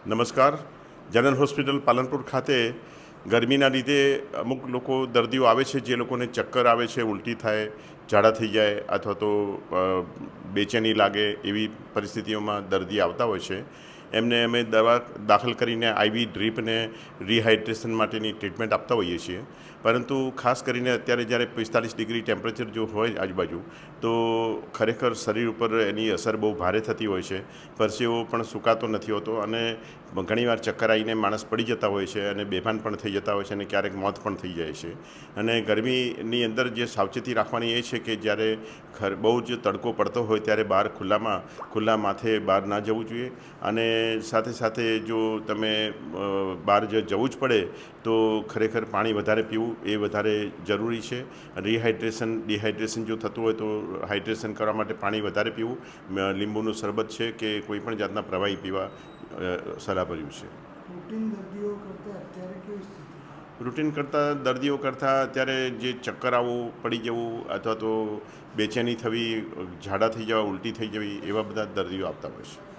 નમસ્કાર. General hospital Palanpur ખાતે ગરમીના લીધે અમુક લોકો દર્દીઓ આવે છે જે લોકોને ચક્કર આવે છે, ઉલટી થાય, ઝાડા થઈ જાય અથવા તો બેચેની લાગે એવી પરિસ્થિતિઓમાં દર્દી આવતા હોય છે. એમને અમે દવા દાખલ કરીને આઈવી ડ્રીપને રિહાઇડ્રેશન માટેની ટ્રીટમેન્ટ આપતા હોઈએ છીએ. પરંતુ ખાસ કરીને અત્યારે જ્યારે 45 ડિગ્રી ટેમ્પરેચર જો હોય આજુબાજુ, તો ખરેખર શરીર ઉપર એની અસર બહુ ભારે થતી હોય છે. પરસેવો પણ સુકાતો નથી હોતો અને ઘણીવાર ચક્કર આવીને માણસ પડી જતા હોય છે અને બેભાન પણ થઈ જતા હોય છે અને ક્યારેક મોત પણ થઈ જાય છે. અને ગરમીની અંદર જે સાવચેતી રાખવાની એ છે કે જ્યારે બહુ જ તડકો પડતો હોય ત્યારે બહાર ખુલ્લા માથે બહાર ના જવું જોઈએ. અને સાથે સાથે જો તમે બહાર જવું જ પડે તો ખરેખર પાણી વધારે પીવું એ વધારે જરૂરી છે. ડિહાઇડ્રેશન જો થતું હોય તો હાઇડ્રેશન કરવા માટે પાણી વધારે પીવું, લીંબુનું શરબત છે કે કોઈ પણ જાતના પ્રવાહી પીવા સલાહભર્યું છે. રૂટીન દર્દીઓ કરતાં અત્યારે જે ચક્કર આવવું, પડી જવું અથવા તો બેચેની થવી, ઝાડા થઈ જવા, ઉલટી થઈ જવી એવા બધા દર્દીઓ આવતા હોય છે.